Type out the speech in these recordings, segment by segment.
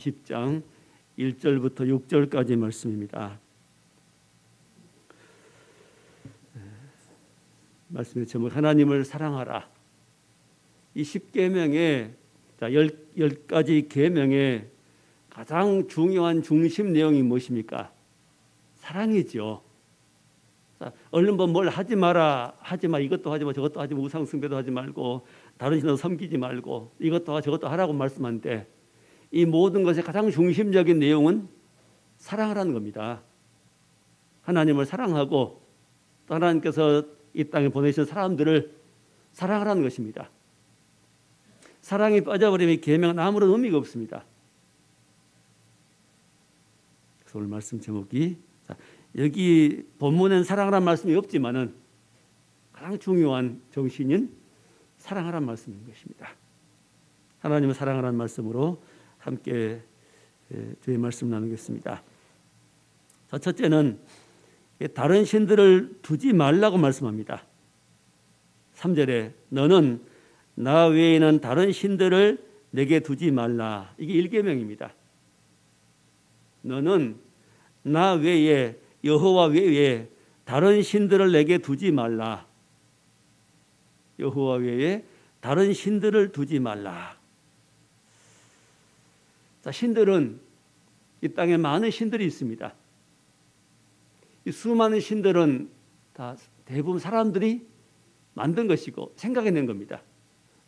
10장 1절부터 6절까지 말씀입니다. 말씀의 제목 하나님을 사랑하라. 이 10계명의 10가지 계명의 가장 중요한 중심 내용이 무엇입니까? 사랑이죠. 얼른 뭘 하지 마라, 하지 마, 이것도 하지 마, 저것도 하지 마, 우상 숭배도 하지 말고 다른 신을 섬기지 말고 이것도 하라, 저것도 하라고 말씀하는데 이 모든 것의 가장 중심적인 내용은 사랑하라는 겁니다. 하나님을 사랑하고 또 하나님께서 이 땅에 보내신 사람들을 사랑하라는 것입니다. 사랑이 빠져버리면 이 계명은 아무런 의미가 없습니다. 그래서 오늘 말씀 제목이 여기 본문엔 사랑하라는 말씀이 없지만은 가장 중요한 정신인 사랑하라는 말씀인 것입니다. 하나님을 사랑하라는 말씀으로 함께 주의 말씀 나누겠습니다. 자, 첫째는 다른 신들을 두지 말라고 말씀합니다. 3절에 너는 나 외에는 다른 신들을 내게 두지 말라. 이게 1계명입니다. 너는 나 외에 여호와 외에 다른 신들을 내게 두지 말라. 여호와 외에 다른 신들을 두지 말라. 자, 신들은 이 땅에 많은 신들이 있습니다. 이 수많은 신들은 다 대부분 사람들이 만든 것이고 생각해낸 겁니다.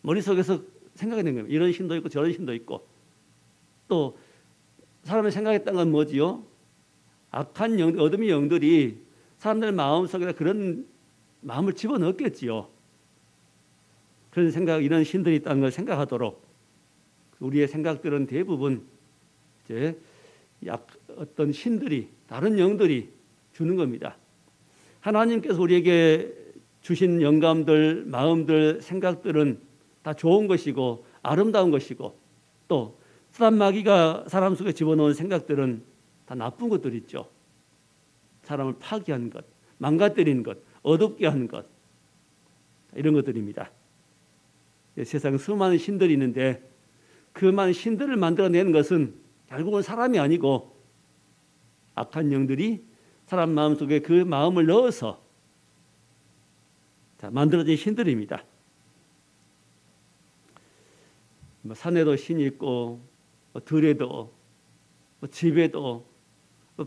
머릿속에서 생각해낸 겁니다. 이런 신도 있고 저런 신도 있고 또 사람이 생각했던 건 뭐지요? 악한 영, 어둠의 영들이 사람들 마음속에 그런 마음을 집어넣었겠지요. 그런 생각, 이런 신들이 있다는 걸 생각하도록 우리의 생각들은 대부분 이제 어떤 신들이, 다른 영들이 주는 겁니다. 하나님께서 우리에게 주신 영감들, 마음들, 생각들은 다 좋은 것이고 아름다운 것이고 또 사람 마귀가 사람 속에 집어넣은 생각들은 다 나쁜 것들이 있죠. 사람을 파괴하는 것, 망가뜨리는 것, 어둡게 하는 것, 이런 것들입니다. 세상에 수많은 신들이 있는데 그 많은 신들을 만들어내는 것은 결국은 사람이 아니고 악한 영들이 사람 마음속에 그 마음을 넣어서 만들어진 신들입니다. 산에도 신이 있고 들에도 집에도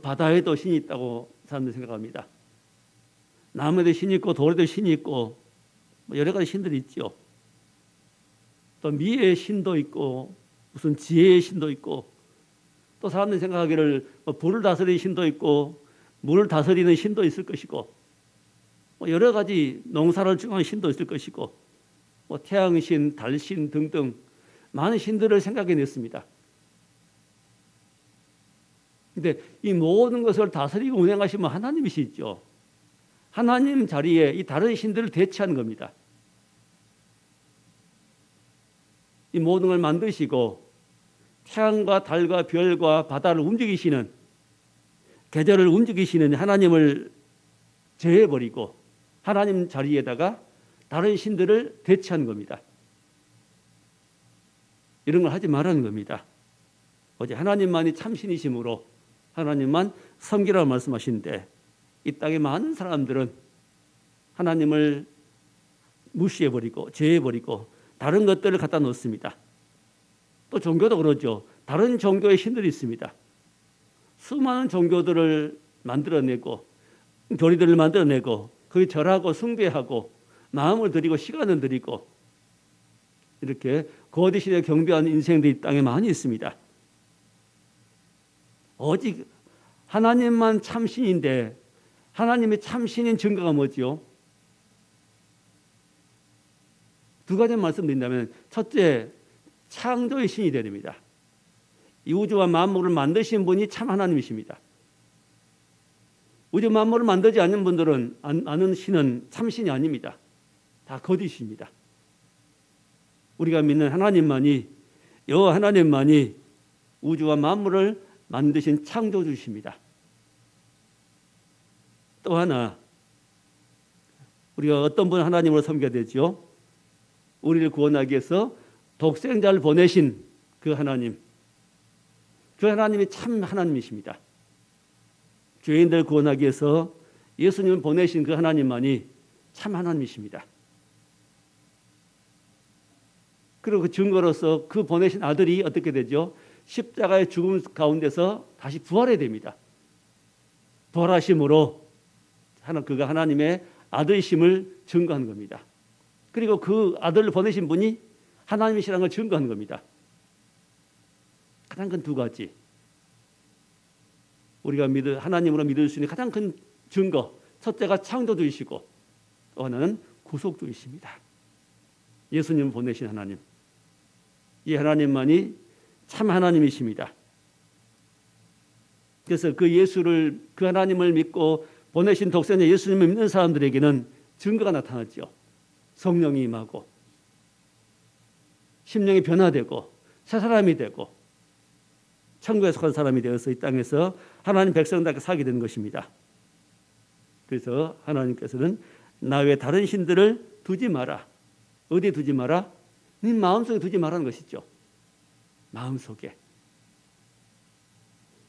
바다에도 신이 있다고 사람들이 생각합니다. 나무에도 신이 있고 돌에도 신이 있고 여러 가지 신들이 있죠. 또 미의 신도 있고 무슨 지혜의 신도 있고 또 사람들이 생각하기를 불을 다스리는 신도 있고 물을 다스리는 신도 있을 것이고 여러 가지 농사를 주는 신도 있을 것이고 태양신, 달신 등등 많은 신들을 생각해냈습니다. 그런데 이 모든 것을 다스리고 운행하시면 하나님이시죠. 하나님 자리에 이 다른 신들을 대체하는 겁니다. 이 모든 걸 만드시고 태양과 달과 별과 바다를 움직이시는, 계절을 움직이시는 하나님을 제해버리고 하나님 자리에다가 다른 신들을 대체하는 겁니다. 이런 걸 하지 말라는 겁니다. 어제 하나님만이 참신이시므로 하나님만 섬기라고 말씀하시는데 이 땅에 많은 사람들은 하나님을 무시해버리고 제해버리고 다른 것들을 갖다 놓습니다. 또 종교도 그러죠. 다른 종교의 신들이 있습니다. 수많은 종교들을 만들어내고 교리들을 만들어내고 거기 절하고 숭배하고 마음을 들이고 시간을 들이고 이렇게 거짓신에 경배하는 인생들이 땅에 많이 있습니다. 오직 하나님만 참신인데 하나님의 참신인 증거가 뭐지요? 두 가지 말씀드린다면 첫째, 창조의 신이 되야 됩니다. 이 우주와 만물을 만드신 분이 참 하나님이십니다. 우주 만물을 만들지 않는 분들은 아는 신은 참신이 아닙니다. 다 거짓입니다. 우리가 믿는 하나님만이, 여호와 하나님만이 우주와 만물을 만드신 창조주십니다. 또 하나, 우리가 어떤 분 하나님으로 섬겨야 되죠? 우리를 구원하기 위해서 독생자를 보내신 그 하나님, 그 하나님이 참 하나님이십니다. 죄인들 구원하기 위해서 예수님을 보내신 그 하나님만이 참 하나님이십니다. 그리고 그 증거로서 그 보내신 아들이 어떻게 되죠? 십자가의 죽음 가운데서 다시 부활해야 됩니다. 부활하심으로 그가 하나님의 아들이심을 증거하는 겁니다. 그리고 그 아들을 보내신 분이 하나님이시라는 걸 증거하는 겁니다. 가장 큰 두 가지. 우리가 하나님으로 믿을 수 있는 가장 큰 증거. 첫째가 창조주이시고 또 하나는 구속주이십니다. 예수님을 보내신 하나님. 이 하나님만이 참 하나님이십니다. 그래서 그 하나님을 믿고 보내신 독생자 예수님을 믿는 사람들에게는 증거가 나타났죠. 성령이 임하고 심령이 변화되고 새 사람이 되고 천국에 속한 사람이 되어서 이 땅에서 하나님 백성답게 살게 되는 것입니다. 그래서 하나님께서는 나 외에 다른 신들을 두지 마라. 어디에 두지 마라? 네 마음속에 두지 말라는 것이죠. 마음속에.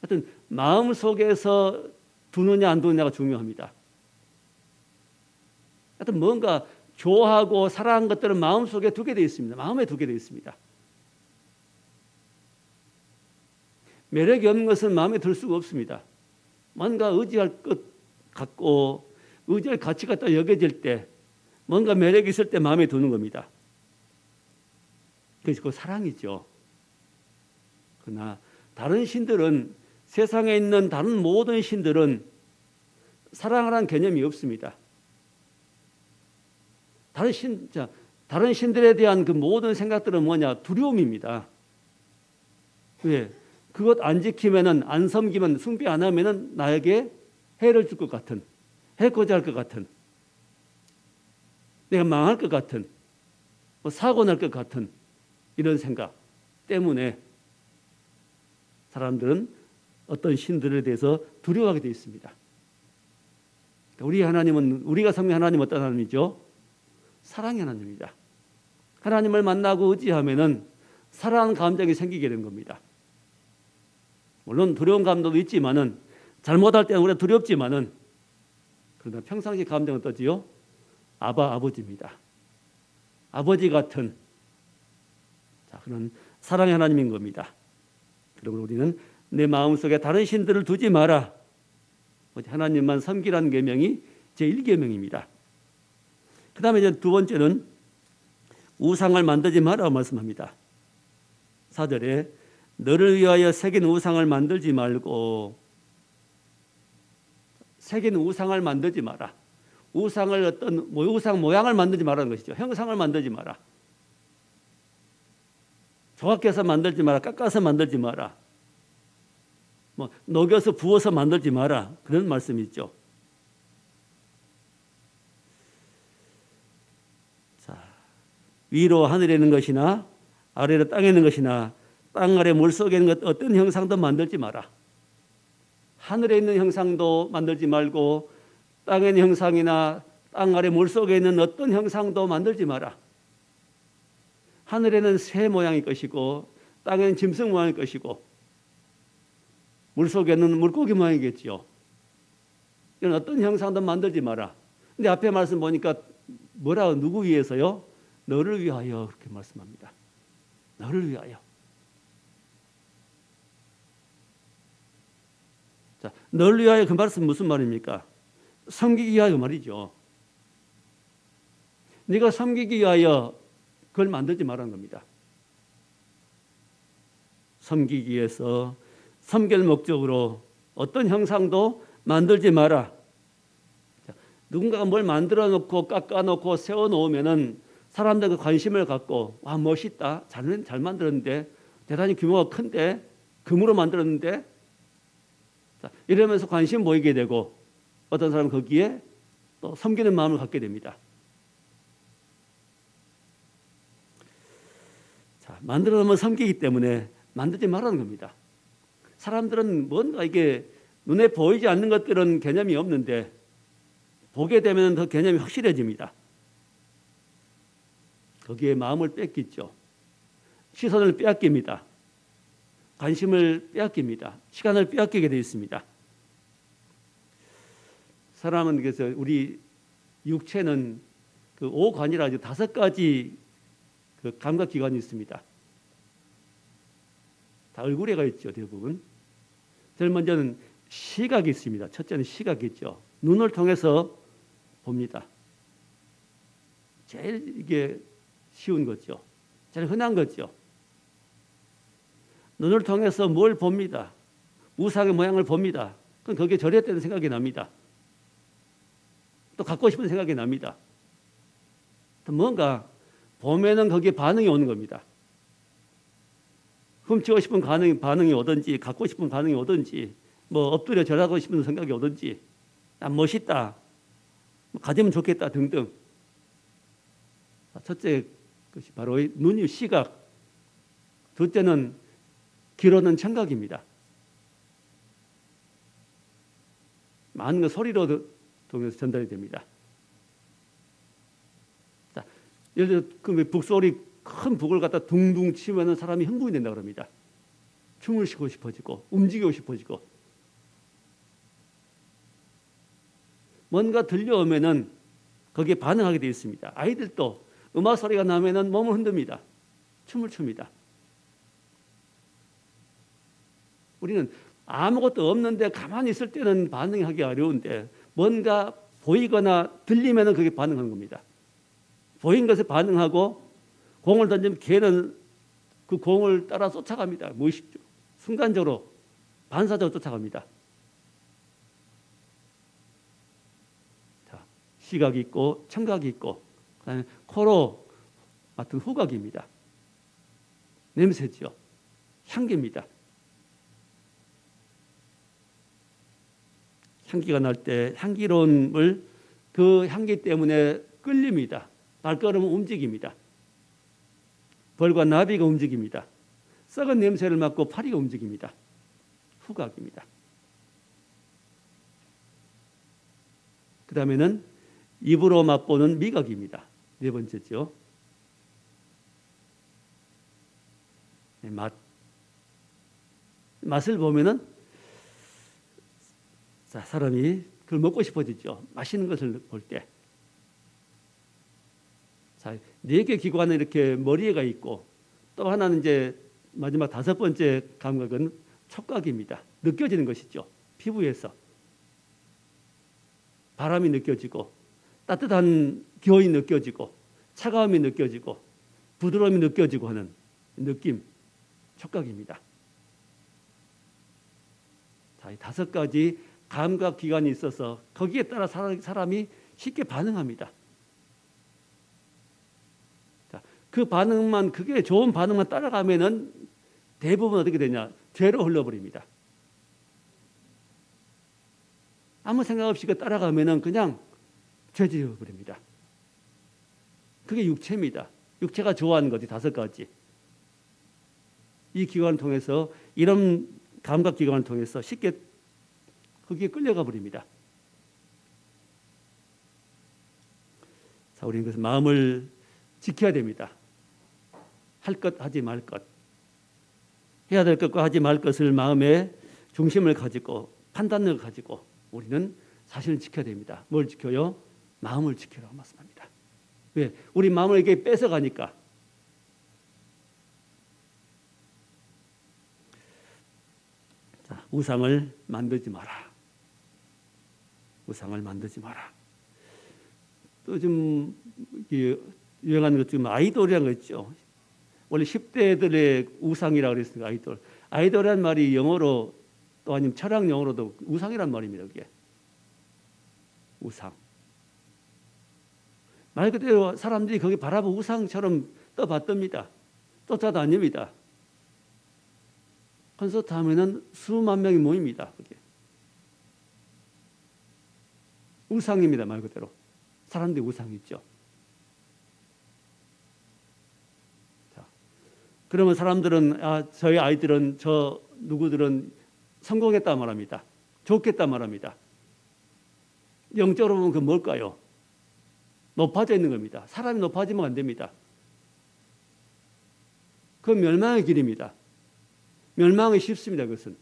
하여튼 마음속에서 두느냐 안 두느냐가 중요합니다. 하여튼 뭔가 좋아하고 사랑하는 것들은 마음속에 두게 되어 있습니다. 마음에 두게 되어 있습니다. 매력이 없는 것은 마음에 들 수가 없습니다. 뭔가 의지할 것 같고 의지할 가치가 딱 여겨질 때 뭔가 매력이 있을 때 마음에 드는 겁니다. 그래서 그 사랑이죠. 그러나 다른 신들은 세상에 있는 다른 모든 신들은 사랑이라는 개념이 없습니다. 다른 신들에 대한 그 모든 생각들은 뭐냐? 두려움입니다. 왜? 그것 안 지키면은 안 섬기면 숭배 안 하면은 나에게 해를 줄 것 같은, 해코지 할 것 같은, 내가 망할 것 같은, 사고 날 것 같은 이런 생각 때문에 사람들은 어떤 신들에 대해서 두려워하게 되어 있습니다. 우리 하나님은 우리가 섬기는 하나님은 어떤 하나님이죠? 사랑의 하나님입니다. 하나님을 만나고 의지하면은 사랑하는 감정이 생기게 된 겁니다. 물론 두려운 감정도 있지만은 잘못할 때는 우리가 두렵지만은 그러나 평상시 감정은 어떠지요? 아버지입니다. 아버지 같은 그런 사랑의 하나님인 겁니다. 그러므로 우리는 내 마음속에 다른 신들을 두지 마라. 하나님만 섬기라는 계명이 제1계명입니다. 그 다음에 이제 두 번째는 우상을 만들지 마라 말씀합니다. 4절에 너를 위하여 새긴 우상을 만들지 말고 새긴 우상을 만들지 마라. 우상을 우상 모양을 만들지 말라는 것이죠. 형상을 만들지 마라. 조각해서 만들지 마라. 깎아서 만들지 마라. 녹여서 부어서 만들지 마라. 그런 말씀이 있죠. 자, 위로 하늘에 있는 것이나 아래로 땅에 있는 것이나 땅 아래 물속에 있는 것 어떤 형상도 만들지 마라. 하늘에 있는 형상도 만들지 말고 땅에 있는 형상이나 땅 아래 물속에 있는 어떤 형상도 만들지 마라. 하늘에는 새 모양일 것이고 땅에는 짐승 모양일 것이고 물속에는 물고기 모양이겠지요. 이런 어떤 형상도 만들지 마라. 근데 앞에 말씀 보니까 뭐라고 누구 위해서요? 너를 위하여 그렇게 말씀합니다. 너를 위하여. 자, 너를 위하여 그 말씀 무슨 말입니까? 섬기기 위하여 말이죠. 네가 섬기기 위하여 그걸 만들지 말라는 겁니다. 섬기기 위해서 섬길 목적으로 어떤 형상도 만들지 마라. 누군가가 뭘 만들어 놓고 깎아 놓고 세워 놓으면은 사람들과 관심을 갖고 와 멋있다. 잘 만들었는데 대단히 규모가 큰데 금으로 만들었는데 이러면서 관심 보이게 되고 어떤 사람은 거기에 또 섬기는 마음을 갖게 됩니다. 자, 만들어 놓으면 섬기기 때문에 만들지 말라는 겁니다. 사람들은 뭔가 이게 눈에 보이지 않는 것들은 개념이 없는데 보게 되면 더 개념이 확실해집니다. 거기에 마음을 뺏기죠. 시선을 빼앗깁니다. 관심을 빼앗깁니다. 시간을 빼앗기게 되어 있습니다. 사람은 그래서 우리 육체는 그 오관이라 5가지 그 감각기관이 있습니다. 다 얼굴에가 있죠, 대부분. 제일 먼저는 시각이 있습니다. 첫째는 시각이 있죠. 눈을 통해서 봅니다. 제일 이게 쉬운 거죠. 제일 흔한 거죠. 눈을 통해서 뭘 봅니다. 우상의 모양을 봅니다. 그럼 거기에 절했다는 생각이 납니다. 또 갖고 싶은 생각이 납니다. 또 뭔가 보면은 거기에 반응이 오는 겁니다. 훔치고 싶은 반응이 오든지, 갖고 싶은 반응이 오든지, 뭐 엎드려 절하고 싶은 생각이 오든지, 멋있다, 가지면 좋겠다 등등. 첫째 것이 바로 눈이 시각, 둘째는 귀로는 청각입니다. 많은 거 소리로 통해서 전달이 됩니다. 자, 예를 들어 북소리 큰 북을 갖다 둥둥 치면 사람이 흥분이 된다 그럽니다. 춤을 추고 싶어지고 움직이고 싶어지고 뭔가 들려오면은 거기에 반응하게 되어 있습니다. 아이들도 음악 소리가 나면은 몸을 흔듭니다. 춤을 춥니다. 우리는 아무것도 없는데 가만히 있을 때는 반응하기 어려운데 뭔가 보이거나 들리면은 그게 반응하는 겁니다. 보인 것에 반응하고 공을 던지면 개는 그 공을 따라 쫓아갑니다. 무의식적으로, 순간적으로, 반사적으로 쫓아갑니다. 자, 시각이 있고 청각이 있고 그다음에 코로 맡은 후각입니다. 냄새죠. 향기입니다. 향기가 날 때 향기로움을 그 향기 때문에 끌립니다. 발걸음은 움직입니다. 벌과 나비가 움직입니다. 썩은 냄새를 맡고 파리가 움직입니다. 후각입니다. 그 다음에는 입으로 맛보는 미각입니다. 네 번째죠. 맛을 보면은 사람이 그걸 먹고 싶어지죠. 맛있는 것을 볼 때. 자, 4개 기관은 이렇게 머리에가 있고 또 하나는 이제 마지막 5번째 감각은 촉각입니다. 느껴지는 것이죠. 피부에서 바람이 느껴지고 따뜻한 기온이 느껴지고 차가움이 느껴지고 부드러움이 느껴지고 하는 느낌, 촉각입니다. 자, 이 5가지 감각 기관이 있어서 거기에 따라 사람이 쉽게 반응합니다. 자, 그 반응만 그게 좋은 반응만 따라가면은 대부분 어떻게 되냐? 죄로 흘러버립니다. 아무 생각 없이 그 따라가면은 그냥 죄지어 버립니다. 그게 육체입니다. 육체가 좋아하는 거지 5가지. 이 기관을 통해서 이런 감각 기관을 통해서 쉽게 거기에 끌려가 버립니다. 자, 우리는 그래서 마음을 지켜야 됩니다. 할 것, 하지 말 것. 해야 될 것과 하지 말 것을 마음에 중심을 가지고 판단력을 가지고 우리는 사실을 지켜야 됩니다. 뭘 지켜요? 마음을 지키라고 말씀합니다. 왜? 우리 마음을 이렇게 뺏어가니까. 자, 우상을 만들지 마라. 우상을 만들지 마라. 또 좀 유행하는 것 중 아이돌이라는 거 있죠. 원래 10대들의 우상이라고 그랬으니까 아이돌. 아이돌이라는 말이 영어로 또 아니면 철학 영어로도 우상이란 말입니다. 그게 우상. 말 그대로 사람들이 거기 바라보고 우상처럼 떠받듭니다. 쫓아다닙니다. 콘서트 하면은 수만 명이 모입니다. 그게 우상입니다. 말 그대로 사람들이 우상이 있죠. 자, 그러면 사람들은 저희 아이들은 저 누구들은 성공했다 말합니다. 좋겠다 말합니다. 영적으로 보면 그 뭘까요? 높아져 있는 겁니다. 사람이 높아지면 안 됩니다. 그 멸망의 길입니다. 멸망이 쉽습니다. 그것은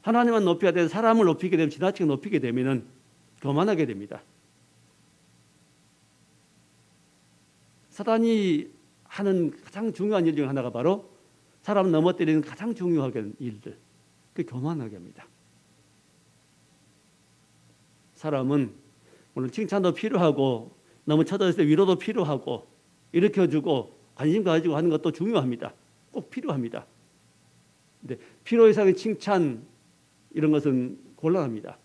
하나님만 높여야 되는 사람을 높이게 되면 지나치게 높이게 되면은 교만하게 됩니다. 사단이 하는 가장 중요한 일 중 하나가 바로 사람을 넘어뜨리는 가장 중요한 일들, 그 교만하게 합니다. 사람은 물론 칭찬도 필요하고 너무 쳐졌을 때 위로도 필요하고 일으켜주고 관심 가지고 하는 것도 중요합니다. 꼭 필요합니다. 근데 필요 이상의 칭찬 이런 것은 곤란합니다.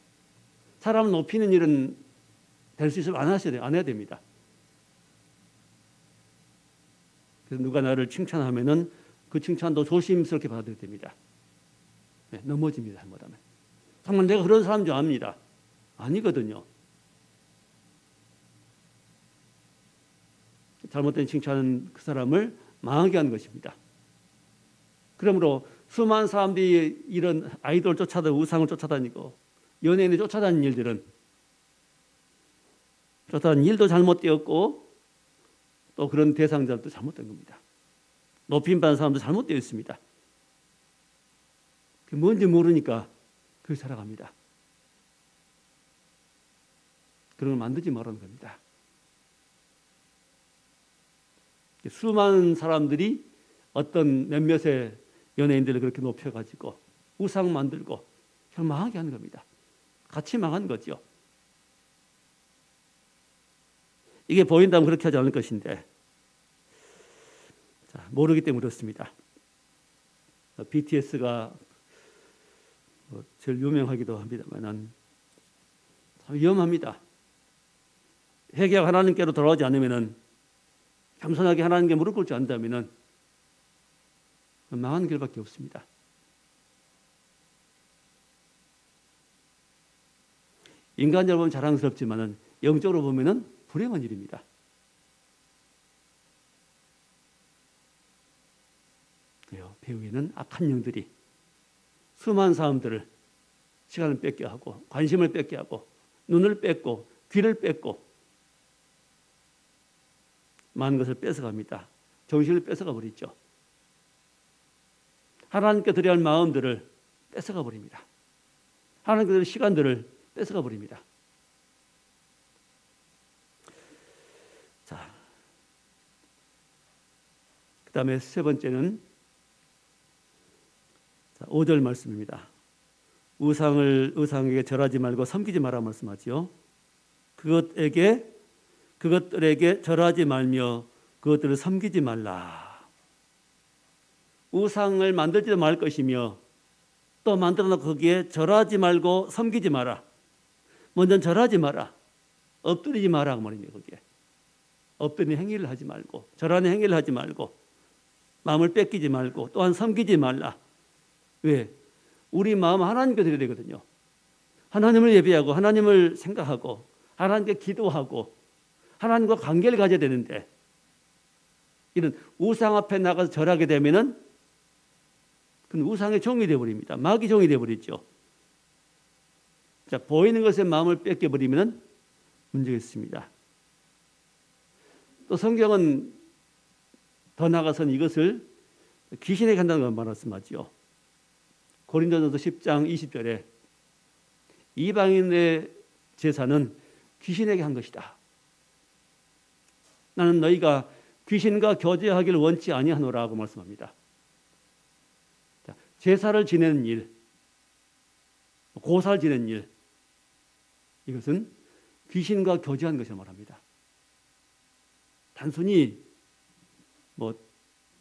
사람을 높이는 일은 될 수 있으면 안 해야 됩니다. 그래서 누가 나를 칭찬하면은 그 칭찬도 조심스럽게 받아야 됩니다. 네, 넘어집니다. 잘못하면. 정말 내가 그런 사람 줄 압니다. 아니거든요. 잘못된 칭찬은 그 사람을 망하게 하는 것입니다. 그러므로 수많은 사람들이 이런 아이돌 쫓아다니고 우상을 쫓아다니고 연예인을 쫓아다니는 일들은 쫓아다니는 일도 잘못되었고 또 그런 대상자도 잘못된 겁니다. 높임받는 사람도 잘못되어 있습니다. 그게 뭔지 모르니까 그렇게 살아갑니다. 그런 걸 만들지 말라는 겁니다. 수많은 사람들이 어떤 몇몇의 연예인들을 그렇게 높여가지고 우상 만들고 망하게 하는 겁니다. 같이 망한 거죠. 이게 보인다면 그렇게 하지 않을 것인데 자, 모르기 때문에 그렇습니다. BTS가 제일 유명하기도 합니다만 참 위험합니다. 회개가 하나님께로 돌아오지 않으면 겸손하게 하나님께 무릎 꿇지 않는다면 망하는 길밖에 없습니다. 인간적으로 보면 자랑스럽지만 영적으로 보면 불행한 일입니다. 배후에는 악한 영들이 수많은 사람들을 시간을 뺏게 하고 관심을 뺏게 하고 눈을 뺏고 귀를 뺏고 많은 것을 뺏어갑니다. 정신을 뺏어가 버리죠. 하나님께 드려야 할 마음들을 뺏어가 버립니다. 하나님께 드릴 시간들을 뺏어가 버립니다. 자, 그 다음에 세 번째는 5절 말씀입니다. 우상에게 절하지 말고 섬기지 마라 말씀하지요. 그것들에게 절하지 말며 그것들을 섬기지 말라. 우상을 만들지도 말 것이며 또 만들어놓고 거기에 절하지 말고 섬기지 마라. 먼저 절하지 마라. 엎드리지 마라 그 말입니다. 거기에 엎드리는 행위를 하지 말고 절하는 행위를 하지 말고 마음을 뺏기지 말고 또한 섬기지 말라. 왜? 우리 마음 하나님께 드려야 되거든요. 하나님을 예배하고 하나님을 생각하고 하나님께 기도하고 하나님과 관계를 가져야 되는데 이런 우상 앞에 나가서 절하게 되면은 그건 우상의 종이 되어버립니다. 마귀 종이 되어버리죠. 자, 보이는 것에 마음을 뺏겨버리면 문제가 있습니다. 또 성경은 더 나아가서는 이것을 귀신에게 한다는 걸 말씀하죠. 고린도전서 10장 20절에 이방인의 제사는 귀신에게 한 것이다. 나는 너희가 귀신과 교제하기를 원치 아니하노라고 말씀합니다. 자, 제사를 지내는 일, 고사를 지내는 일, 이것은 귀신과 교제하는 것을 말합니다. 단순히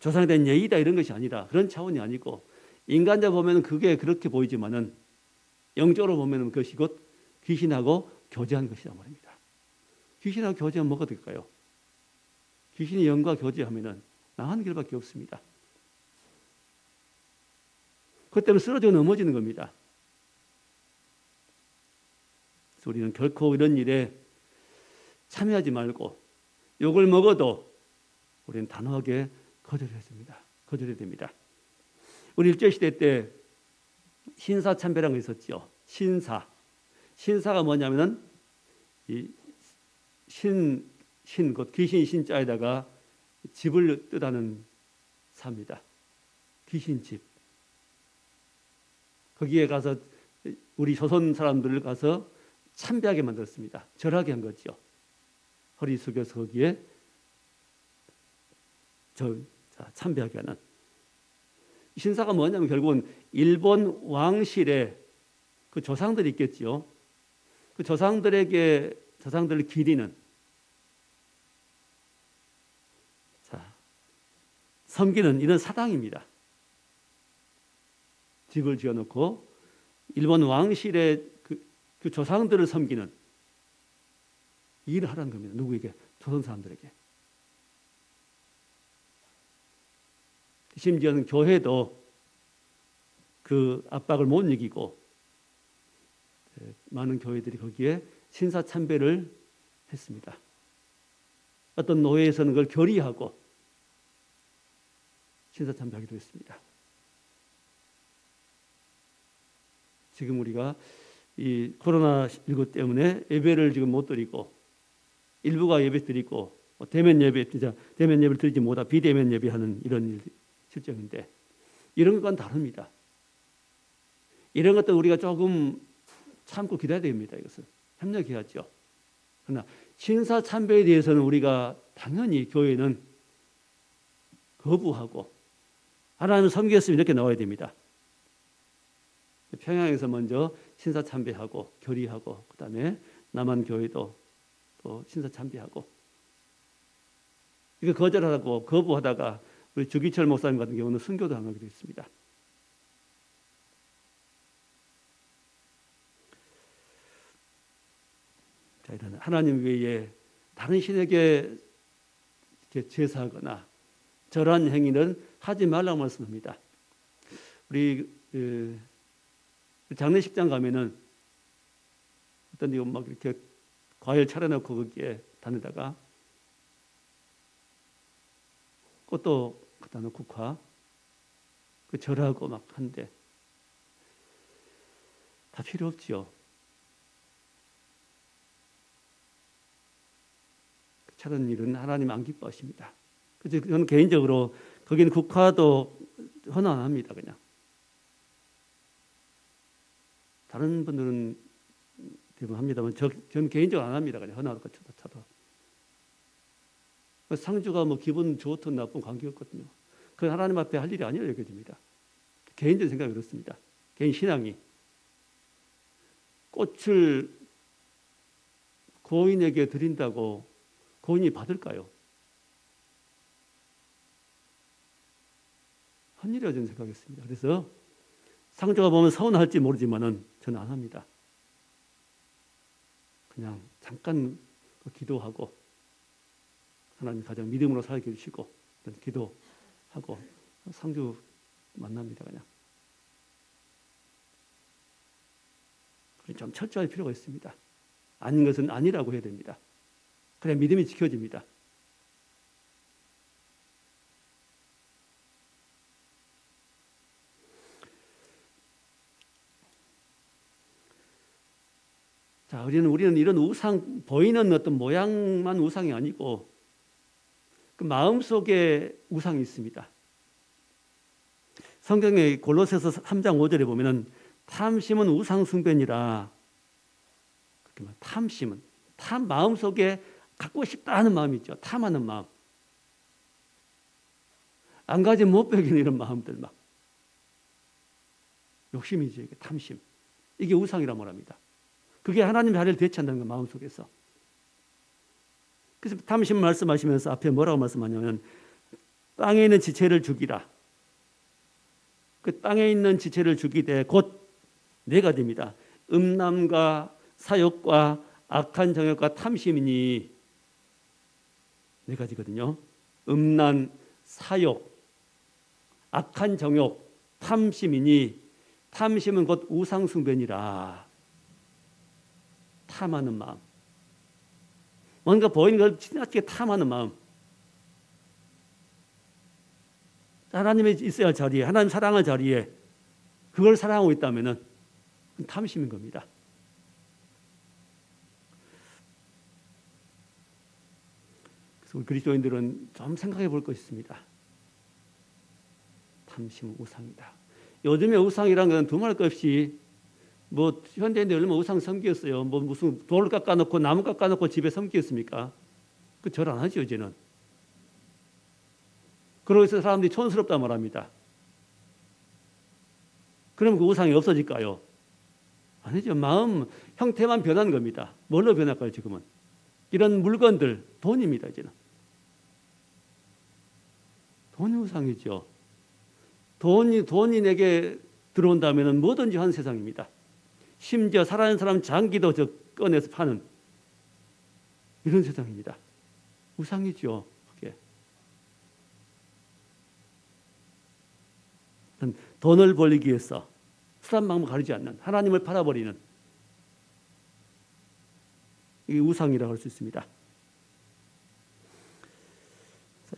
조상에 대한 예의다 이런 것이 아니라 그런 차원이 아니고 인간자 보면 그게 그렇게 보이지만은 영적으로 보면 그것이 곧 귀신하고 교제하는 것이다 말입니다. 귀신하고 교제하면 뭐가 될까요? 귀신이 영과 교제하면은 나가는 길밖에 없습니다. 그것 때문에 쓰러지고 넘어지는 겁니다. 그래서 우리는 결코 이런 일에 참여하지 말고 욕을 먹어도 우리는 단호하게 거절해야 됩니다. 거절해야 됩니다. 우리 일제시대 때 신사참배라는 게 있었죠. 신사가 뭐냐면은 이 곧 귀신 신자에다가 집을 뜻하는 사입니다. 귀신집. 거기에 가서 우리 조선 사람들을 가서 참배하게 만들었습니다. 절하게 한 거죠. 허리 숙여서 거기에 참배하게 하는. 이 신사가 뭐냐면 결국은 일본 왕실의 그 조상들이 있겠지요. 그 조상들을 기리는, 섬기는 이런 사당입니다. 집을 지어놓고 일본 왕실의 그 조상들을 섬기는 일을 하라는 겁니다. 누구에게? 조선 사람들에게. 심지어는 교회도 그 압박을 못 이기고 많은 교회들이 거기에 신사 참배를 했습니다. 어떤 노예에서는 그걸 결의하고 신사 참배하기도 했습니다. 지금 우리가 이 코로나19 때문에 예배를 지금 못 드리고 일부가 예배 드리고 대면 예배를 드리지 못하 비대면 예배하는 이런 실정인데 이런 것과는 다릅니다. 이런 것도 우리가 조금 참고 기다려야 됩니다. 이것은 협력해야죠. 그러나 신사 참배에 대해서는 우리가 당연히 교회는 거부하고 하나님을 섬기겠으면 이렇게 나와야 됩니다. 평양에서 먼저 신사 참배하고 결의하고 그다음에 남한 교회도 또 신사 참배하고 이거 거절하고 거부하다가 우리 주기철 목사님 같은 경우는 순교도 당하게 됐습니다. 자, 이런 하나님 외에 다른 신에게 제사하거나 절한 행위는 하지 말라고 말씀합니다. 우리 장례식장 가면은 어떤 데 막 이렇게 과일 차려놓고 거기에 다니다가 꽃도 갖다 놓고 국화 그 절하고 막 한데 다 필요 없지요. 저런 일은 하나님 안 기뻐하십니다. 그래서 저는 개인적으로 거기는 국화도 헌화 안 합니다. 그냥 다른 분들은 대부분 합니다만 저는 개인적으로 안 합니다. 그냥 헌화도 쳐도 상주가 뭐 기분 좋든 나쁜 관계없거든요. 그건 하나님 앞에 할 일이 아니라고 여겨집니다. 개인적인 생각이 그렇습니다. 개인 신앙이 꽃을 고인에게 드린다고 고인이 받을까요? 한 일이라고 저는 생각했습니다. 그래서 상주가 보면 서운할지 모르지만은 저는 안 합니다. 그냥 잠깐 기도하고 하나님 가장 믿음으로 살게 해주시고 기도하고 상주 만납니다. 그냥 좀 철저할 필요가 있습니다. 아닌 것은 아니라고 해야 됩니다. 그래야 믿음이 지켜집니다. 자, 우리는 이런 우상, 보이는 어떤 모양만 우상이 아니고 그 마음속에 우상이 있습니다. 성경의 골로새서 3장 5절에 보면은 탐심은 우상 숭배니라. 탐심은 마음속에 갖고 싶다 하는 마음이 있죠. 탐하는 마음. 안 가지면 못 배기는 이런 마음들 막. 욕심이죠. 이게 탐심. 이게 우상이라 말합니다. 그게 하나님의 자리를 대체한다는 거 마음속에서. 그래서 탐심 말씀하시면서 앞에 뭐라고 말씀하냐면 땅에 있는 지체를 죽이라. 그 땅에 있는 지체를 죽이되 곧 네 가지입니다. 음란과 사욕과 악한 정욕과 탐심이니 네 가지거든요. 음란, 사욕, 악한 정욕, 탐심이니 탐심은 곧 우상숭배니라. 탐하는 마음. 뭔가 보이는 걸 지나치게 탐하는 마음. 하나님이 있어야 할 자리에, 하나님 사랑할 자리에 그걸 사랑하고 있다면 탐심인 겁니다. 그래서 우리 그리스도인들은 좀 생각해 볼 것이 있습니다. 탐심은 우상이다. 요즘에 우상이란 건 두말 것 없이 뭐 현대인들 얼마나 우상 섬기겠어요. 뭐 무슨 돌 깎아놓고 나무 깎아놓고 집에 섬기겠습니까? 그 절 안 하죠 이제는. 그러고서 사람들이 촌스럽다 말합니다. 그럼 그 우상이 없어질까요? 아니죠. 마음 형태만 변한 겁니다. 뭘로 변할까요 지금은? 이런 물건들, 돈입니다 이제는. 돈이 우상이죠. 돈이 내게 들어온다면 뭐든지 하는 세상입니다. 심지어 살아있는 사람 장기도 저 꺼내서 파는 이런 세상입니다. 우상이죠. 그게. 돈을 벌리기 위해서 수단 방법 가리지 않는 하나님을 팔아버리는 이게 우상이라고 할 수 있습니다.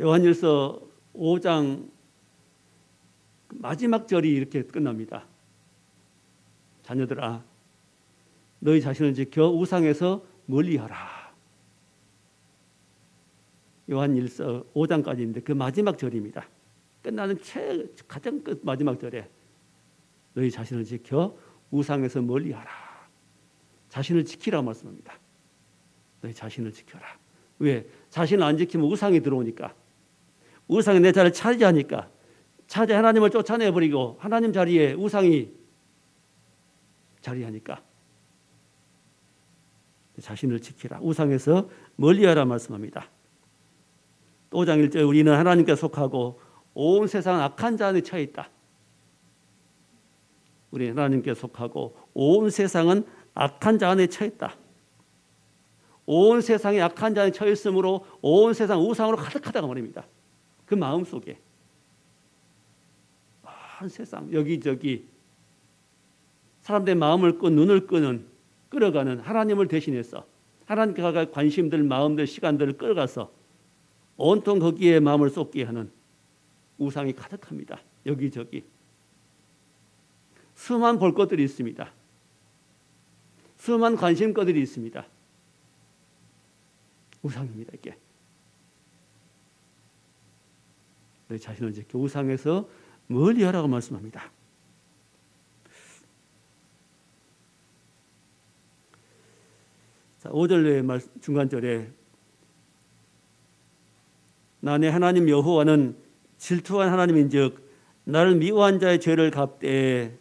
요한일서 5장 마지막 절이 이렇게 끝납니다. 자녀들아, 너희 자신을 지켜 우상에서 멀리하라. 요한일서 5장까지인데 그 마지막 절입니다. 끝나는 가장 끝 마지막 절에 너희 자신을 지켜 우상에서 멀리하라. 자신을 지키라 말씀합니다. 너희 자신을 지켜라. 왜? 자신을 안 지키면 우상이 들어오니까. 우상이 내 자리를 차지하니까. 하나님을 쫓아내버리고 하나님 자리에 우상이 자리하니까. 자신을 지키라. 우상에서 멀리하라 말씀합니다. 또 5장 1절 우리는 하나님께 속하고 온 세상은 악한 자 안에 처해 있다. 우리 하나님께 속하고 온 세상은 악한 자 안에 처해 있다. 온 세상이 악한 자 안에 처해 있으므로 온 세상 우상으로 가득하다고 말입니다. 그 마음속에 한 세상 여기저기 사람들의 마음을 눈을 끌어가는 하나님을 대신해서 하나님께 가까이 관심들, 마음들, 시간들을 끌어가서 온통 거기에 마음을 쏟게 하는 우상이 가득합니다. 여기저기 수많은 볼 것들이 있습니다. 수많은 관심거들이 있습니다. 우상입니다. 이게 너희 자신을 지켜 우상에서 멀리하라고 말씀합니다. 자, 5절 중간절에 나 내 하나님 여호와는 질투한 하나님인즉 나를 미워한 자의 죄를 갚되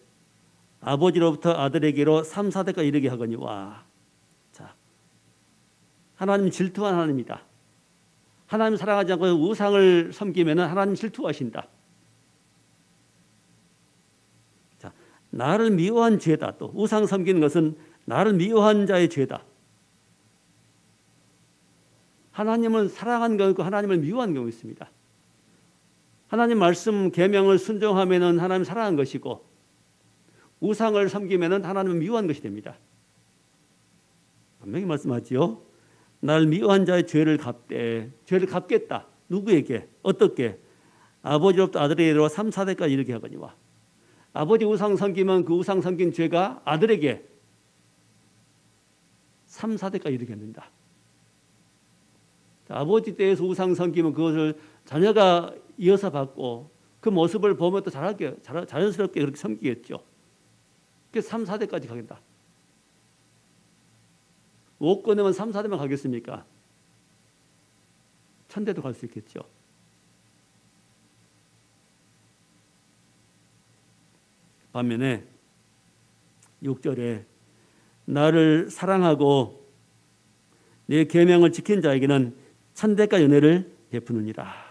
아버지로부터 아들에게로 3, 4대까지 이르게 하거니와. 자, 하나님 질투한 하나님이다. 하나님 사랑하지 않고 우상을 섬기면 하나님 질투하신다. 자, 나를 미워한 죄다. 또 우상 섬기는 것은 나를 미워한 자의 죄다. 하나님은 사랑한 경우 있고 하나님을 미워한 경우 있습니다. 하나님 말씀 계명을 순종하면은 하나님 사랑한 것이고 우상을 섬기면은 하나님은 미워한 것이 됩니다. 분명히 말씀하지요. 날 미워한 자의 죄를 갚되 죄를 갚겠다. 누구에게? 어떻게? 아버지로부터 아들에게로 3, 4대까지 이르게 하거니와. 아버지 우상 섬기면 그 우상 섬긴 죄가 아들에게 3, 4대까지 이르게 합니다. 아버지 때에서 우상 섬기면 그것을 자녀가 이어서 받고 그 모습을 보면 또 자연스럽게 그렇게 섬기겠죠. 그래서 3, 4대까지 가겠다. 5권이면 3, 4대만 가겠습니까? 1000대도 갈 수 있겠죠. 반면에 6절에 나를 사랑하고 내 계명을 지킨 자에게는 1000대까지 은혜를 베푸느니라.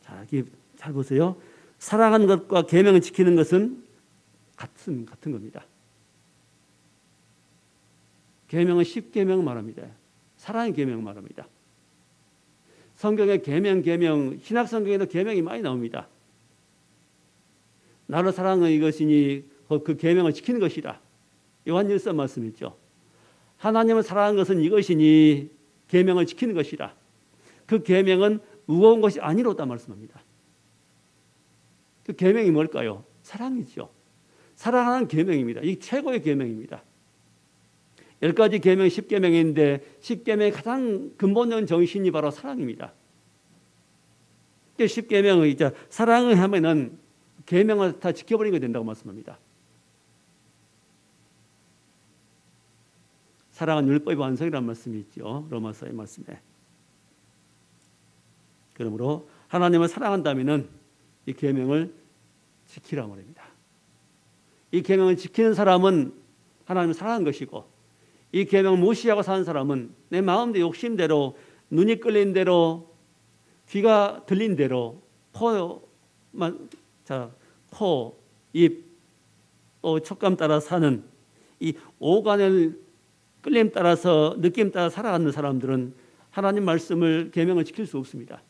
자, 여기 잘 보세요. 사랑하는 것과 계명을 지키는 것은 같은 겁니다. 계명은 10계명 말합니다. 사랑의 계명 말합니다. 성경에 계명, 신약 성경에도 계명이 많이 나옵니다. 나를 사랑하는 이것이니 그 계명을 지키는 것이라. 요한일서 말씀이죠. 하나님을 사랑하는 것은 이것이니 계명을 지키는 것이라. 그 계명은 무거운 것이 아니로다 말씀합니다. 그 계명이 뭘까요? 사랑이죠. 사랑하는 계명입니다. 이게 최고의 계명입니다. 10가지 계명 10계명인데 10계명의 가장 근본적인 정신이 바로 사랑입니다. 10계명을 이제 사랑을 하면은 계명을 다 지켜버리게 된다고 말씀합니다. 사랑은 율법의 완성이라는 말씀이 있죠. 로마서의 말씀에. 그러므로 하나님을 사랑한다면은 이 계명을 지키라 말입니다. 이 계명을 지키는 사람은 하나님을 사랑한 것이고, 이 계명을 무시하고 사는 사람은 내 마음대로 욕심대로, 눈이 끌린 대로, 귀가 들린 대로, 코, 입, 또 촉감 따라 사는 이 오간을 끌림 따라서 느낌 따라 살아가는 사람들은 하나님 말씀을 계명을 지킬 수 없습니다.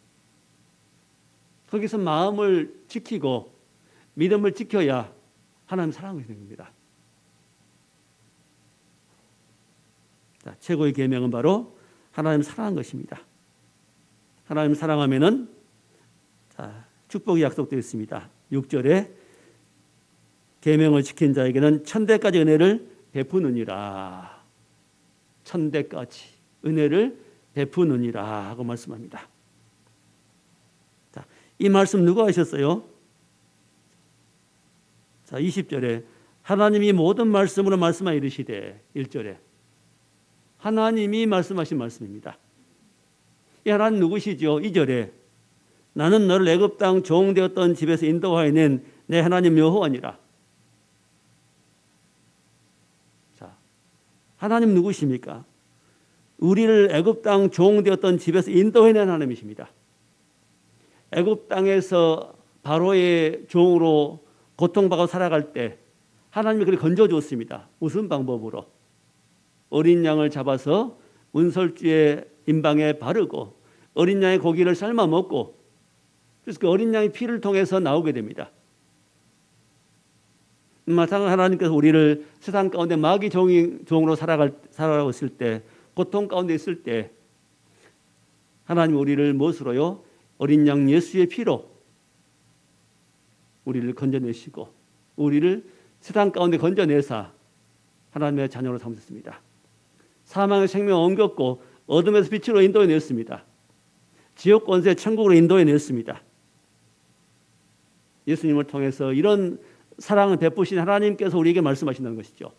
거기서 마음을 지키고 믿음을 지켜야 하나님 사랑하게 되는 겁니다. 자, 최고의 계명은 바로 하나님 사랑한 것입니다. 하나님 사랑하면은 축복이 약속되어 있습니다. 6절에 계명을 지킨 자에게는 천대까지 은혜를 베푸느니라. 천대까지 은혜를 베푸느니라 하고 말씀합니다. 자, 이 말씀 누가 하셨어요? 자, 20절에 하나님이 모든 말씀으로 말씀하 이르시되, 1절에 하나님이 말씀하신 말씀입니다. 이 하나님 누구시죠? 2절에 나는 너를 애굽 땅 종되었던 집에서 인도하여 낸 내 하나님 여호와니라. 자, 하나님 누구십니까? 우리를 애굽 땅 종되었던 집에서 인도해 낸 하나님이십니다. 애굽 땅에서 바로의 종으로 고통받고 살아갈 때 하나님이 그를 건져주었습니다. 무슨 방법으로? 어린 양을 잡아서 운설주의 임방에 바르고 어린 양의 고기를 삶아 먹고, 그래서 그 어린 양의 피를 통해서 나오게 됩니다. 마찬가지로 하나님께서 우리를 세상 가운데 마귀 종으로 살아가고 있을 때, 고통 가운데 있을 때 하나님 우리를 무엇으로요? 어린 양 예수의 피로 우리를 건져내시고 우리를 세상 가운데 건져내사 하나님의 자녀로 삼으셨습니다. 사망의 생명을 옮겼고 어둠에서 빛으로 인도해냈습니다. 지옥 권세 천국으로 인도해냈습니다. 예수님을 통해서 이런 사랑을 베푸신 하나님께서 우리에게 말씀하신다는 것이죠.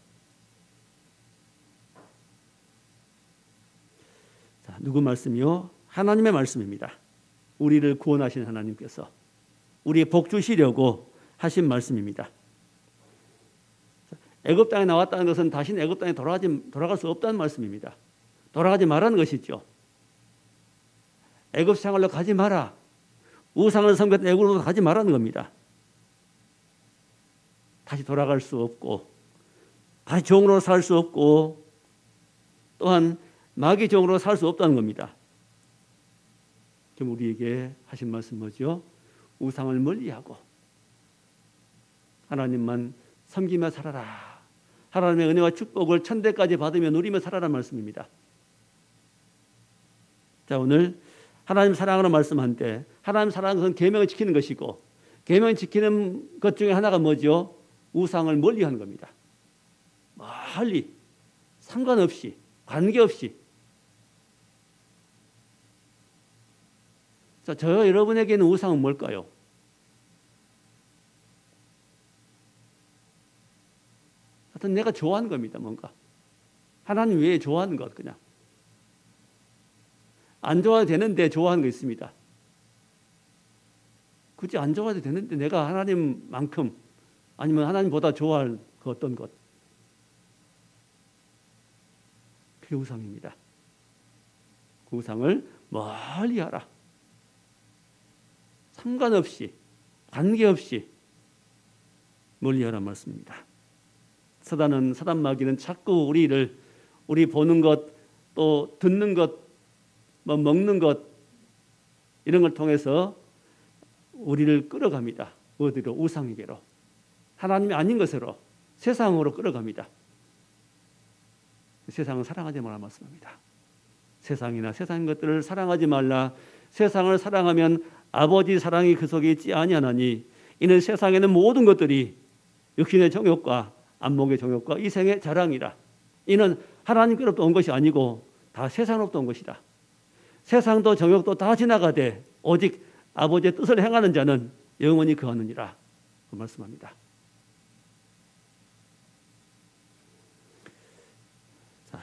자, 누구 말씀이요? 하나님의 말씀입니다. 우리를 구원하신 하나님께서 우리의 복 주시려고 하신 말씀입니다. 애굽 땅에 나왔다는 것은 다시는 애굽 땅에 돌아갈 수 없다는 말씀입니다. 돌아가지 말라는 것이죠. 애굽 생활로 가지 마라. 우상을 섬겼던 애굽으로 가지 말라는 겁니다. 다시 돌아갈 수 없고, 다시 종으로 살 수 없고, 또한 마귀 종으로 살 수 없다는 겁니다. 그럼 우리에게 하신 말씀 뭐죠? 우상을 멀리하고 하나님만 섬기며 살아라. 하나님의 은혜와 축복을 천대까지 받으며 누리며 살아라 말씀입니다. 자, 오늘 하나님 사랑으로 말씀한데, 하나님 사랑은 것은 계명을 지키는 것이고, 계명을 지키는 것 중에 하나가 뭐죠? 우상을 멀리하는 겁니다. 멀리, 상관없이, 관계없이. 자, 저 여러분에게는 우상은 뭘까요? 하여튼 내가 좋아하는 겁니다. 뭔가 하나님 외에 좋아하는 것, 그냥 안 좋아도 되는데 좋아하는 거 있습니다. 굳이 안 좋아도 되는데 내가 하나님만큼 아니면 하나님보다 좋아할 그 어떤 것, 그게 우상입니다. 그 우상을 멀리하라. 상관없이, 관계없이 멀리하라 말씀입니다. 사단 마귀는 자꾸 우리 보는 것, 또 듣는 것, 뭐 먹는 것, 이런 걸 통해서 우리를 끌어갑니다. 어디로? 우상에게로. 하나님이 아닌 것으로, 세상으로 끌어갑니다. 세상을 사랑하지 말라 말씀합니다. 세상이나 세상 것들을 사랑하지 말라. 세상을 사랑하면 아버지 사랑이 그 속에 있지 아니하나니 이는 세상에는 모든 것들이 육신의 정욕과 안목의 정욕과 이생의 자랑이라. 이는 하나님께로부터 온 것이 아니고 다 세상으로부터 온 것이다. 세상도 정욕도 다 지나가되 오직 아버지의 뜻을 행하는 자는 영원히 거하느니라. 말씀합니다. 자,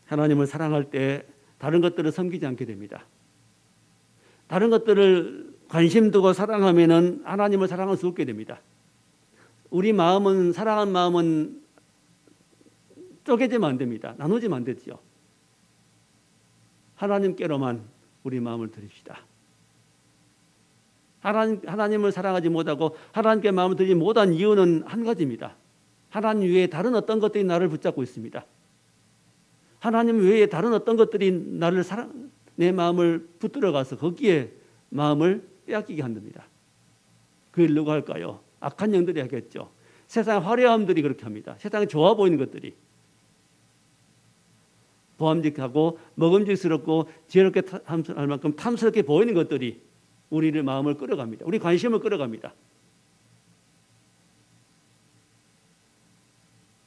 하나님을 사랑할 때 다른 것들을 섬기지 않게 됩니다. 다른 것들을 관심 두고 사랑하면은 하나님을 사랑할 수 없게 됩니다. 우리 마음은, 사랑한 마음은 쪼개지면 안 됩니다. 나누지면 안 되죠. 하나님께로만 우리 마음을 드립시다. 하나님을 사랑하지 못하고 하나님께 마음을 드리지 못한 이유는 한 가지입니다. 하나님 외에 다른 어떤 것들이 나를 붙잡고 있습니다. 하나님 외에 다른 어떤 것들이 내 마음을 붙들어가서 거기에 마음을 빼앗기게 한답니다. 그걸 누가 할까요? 악한 영들이 하겠죠. 세상 화려함들이 그렇게 합니다. 세상에 좋아 보이는 것들이 보암직하고 먹음직스럽고 지혜롭게 할 만큼 탐스럽게 보이는 것들이 우리를 마음을 끌어갑니다. 우리 관심을 끌어갑니다.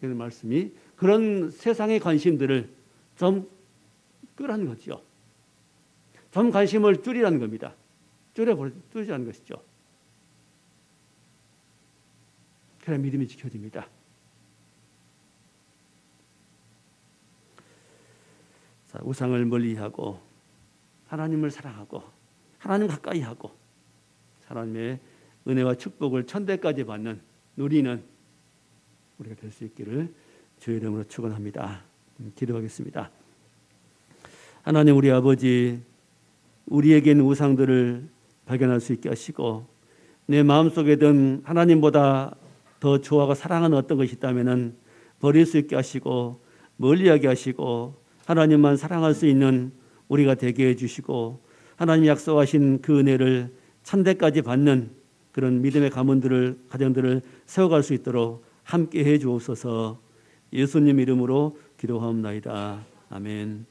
이런 말씀이 그런 세상의 관심들을 좀 끄라는 거죠. 좀 관심을 줄이라는 겁니다. 줄이라는 것이죠. 그래 믿음이 지켜집니다. 자, 우상을 멀리하고 하나님을 사랑하고 하나님 가까이 하고 하나님의 은혜와 축복을 천대까지 받는 누리는 우리가 될 수 있기를 주의 이름으로 축원합니다. 기도하겠습니다. 하나님 우리 아버지, 우리에게 있는 우상들을 발견할 수 있게 하시고 내 마음속에 든 하나님보다 더 좋아하고 사랑하는 어떤 것이 있다면 버릴 수 있게 하시고 멀리하게 하시고 하나님만 사랑할 수 있는 우리가 되게 해주시고 하나님 약속하신 그 은혜를 천대까지 받는 그런 믿음의 가정들을 세워갈 수 있도록 함께 해 주옵소서. 예수님 이름으로 기도하옵나이다. 아멘.